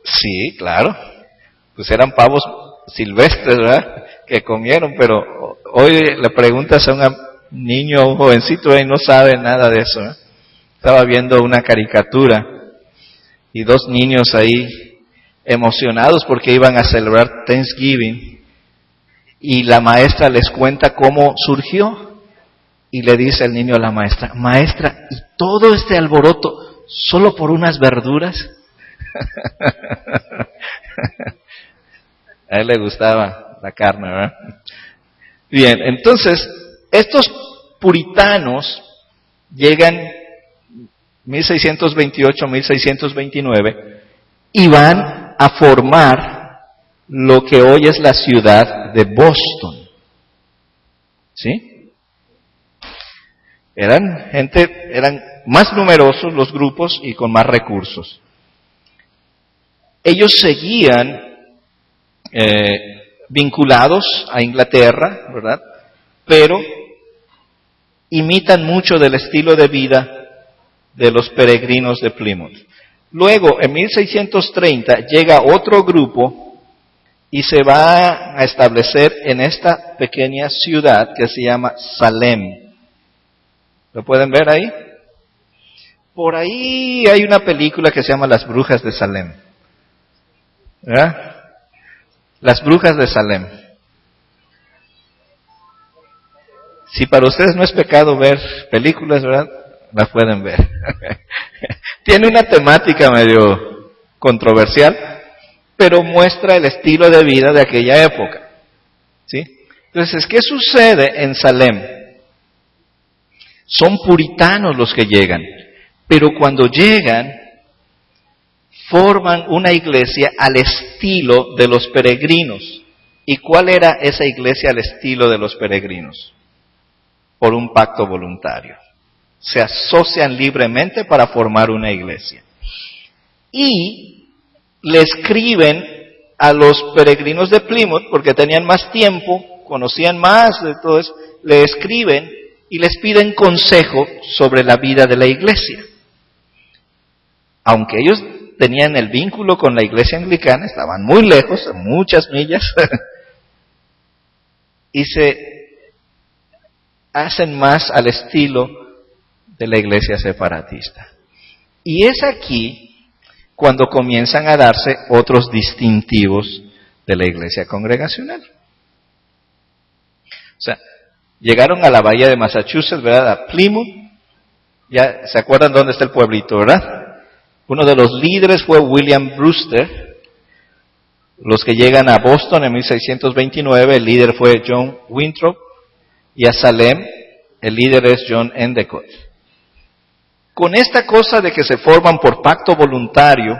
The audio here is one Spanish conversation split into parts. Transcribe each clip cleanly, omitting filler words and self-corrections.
Sí, claro. Pues eran pavos silvestres, ¿verdad? Que comieron, pero hoy le preguntas a un niño, a un jovencito, y no sabe nada de eso, ¿eh? Estaba viendo una caricatura y dos niños ahí emocionados porque iban a celebrar Thanksgiving y la maestra les cuenta cómo surgió y le dice el niño a la maestra, maestra, ¿y todo este alboroto solo por unas verduras? A él le gustaba la carne, ¿verdad? Bien, entonces, estos puritanos llegan 1628, 1629 y van a formar lo que hoy es la ciudad de Boston. ¿Sí? Eran más numerosos los grupos y con más recursos. Ellos seguían vinculados a Inglaterra, ¿verdad? Pero imitan mucho del estilo de vida de los peregrinos de Plymouth. Luego, en 1630, llega otro grupo y se va a establecer en esta pequeña ciudad que se llama Salem. ¿Lo pueden ver ahí? Por ahí hay una película que se llama Las Brujas de Salem. ¿Verdad? Las Brujas de Salem. Si para ustedes no es pecado ver películas, ¿verdad? Las pueden ver. Tiene una temática medio controversial, pero muestra el estilo de vida de aquella época. ¿Sí? Entonces, ¿qué sucede en Salem? Son puritanos los que llegan, pero cuando llegan, forman una iglesia al estilo de los peregrinos. ¿Y cuál era esa iglesia al estilo de los peregrinos? Por un pacto voluntario. Se asocian libremente para formar una iglesia. Y le escriben a los peregrinos de Plymouth, porque tenían más tiempo, conocían más de todo eso, le escriben y les piden consejo sobre la vida de la iglesia. Aunque ellos tenían el vínculo con la iglesia anglicana, estaban muy lejos, a muchas millas, y se hacen más al estilo de la iglesia separatista. Y es aquí cuando comienzan a darse otros distintivos de la iglesia congregacional. O sea, llegaron a la bahía de Massachusetts, ¿verdad? A Plymouth. Ya se acuerdan dónde está el pueblito, ¿verdad? Uno de los líderes fue William Brewster. Los que llegan a Boston en 1629, el líder fue John Winthrop. Y a Salem, el líder es John Endicott. Con esta cosa de que se forman por pacto voluntario,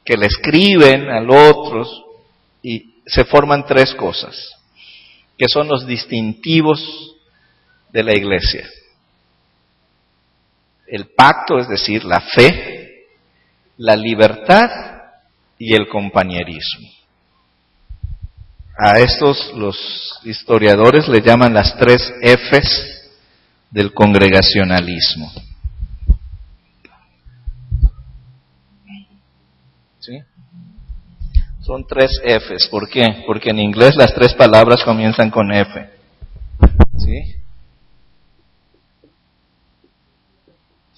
que le escriben a los otros, y se forman tres cosas, que son los distintivos de la iglesia. El pacto, es decir, la fe, la libertad y el compañerismo. A estos los historiadores le llaman las tres Fs del congregacionalismo. ¿Sí? Son tres Fs. ¿Por qué? Porque en inglés las tres palabras comienzan con F. ¿Sí?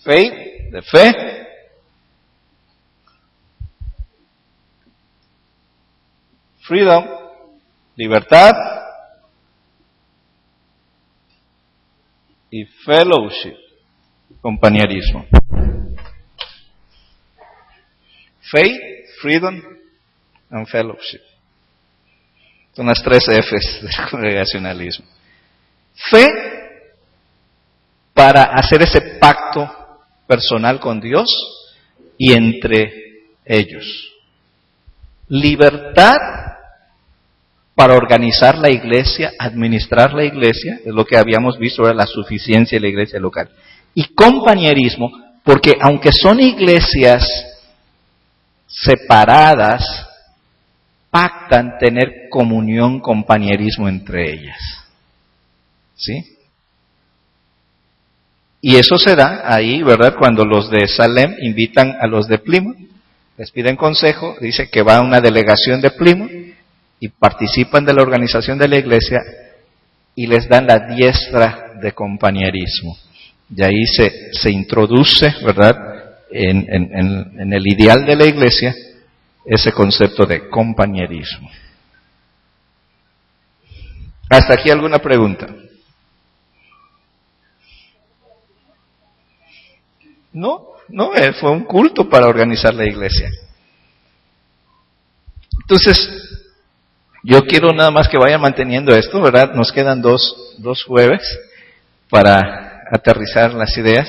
Faith, de fe. Freedom, libertad. Y fellowship, compañerismo. Faith, freedom and fellowship. Son las tres Fs del congregacionalismo. Fe, para hacer ese pacto personal con Dios y entre ellos. Libertad, para organizar la iglesia, administrar la iglesia, es lo que habíamos visto, era la suficiencia de la iglesia local. Y compañerismo, porque aunque son iglesias separadas, pactan tener comunión, compañerismo entre ellas. ¿Sí? Y eso se da ahí, ¿verdad? Cuando los de Salem invitan a los de Plymouth les piden consejo, dice que va una delegación de Plymouth y participan de la organización de la iglesia y les dan la diestra de compañerismo. Y ahí se introduce, ¿verdad?, en el ideal de la iglesia, ese concepto de compañerismo. ¿Hasta aquí alguna pregunta? No, fue un culto para organizar la iglesia. Entonces, yo quiero nada más que vayan manteniendo esto, ¿verdad? Nos quedan dos jueves para aterrizar las ideas.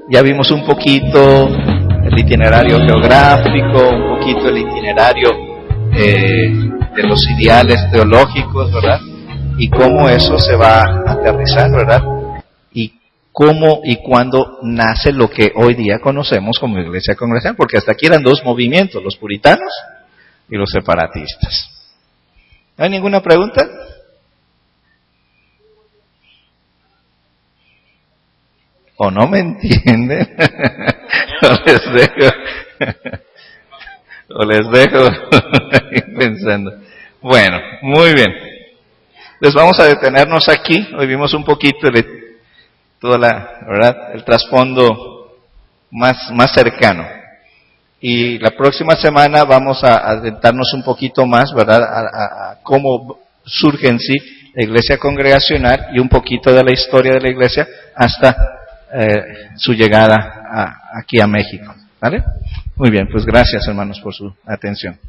Ya vimos un poquito el itinerario geográfico, un poquito el itinerario de los ideales teológicos, ¿verdad? Y cómo eso se va a aterrizar, ¿verdad? Y cómo y cuándo nace lo que hoy día conocemos como iglesia congregacional, porque hasta aquí eran dos movimientos, los puritanos y los separatistas. ¿No hay ninguna pregunta? ¿O no me entienden? o les dejo pensando. Bueno, muy bien. Pues vamos a detenernos aquí. Hoy vimos un poquito ¿verdad?, el trasfondo más cercano. Y la próxima semana vamos a adentrarnos un poquito más, ¿verdad?, a cómo surge en sí la iglesia congregacional y un poquito de la historia de la iglesia hasta su llegada aquí a México. ¿Vale? Muy bien, pues gracias hermanos por su atención.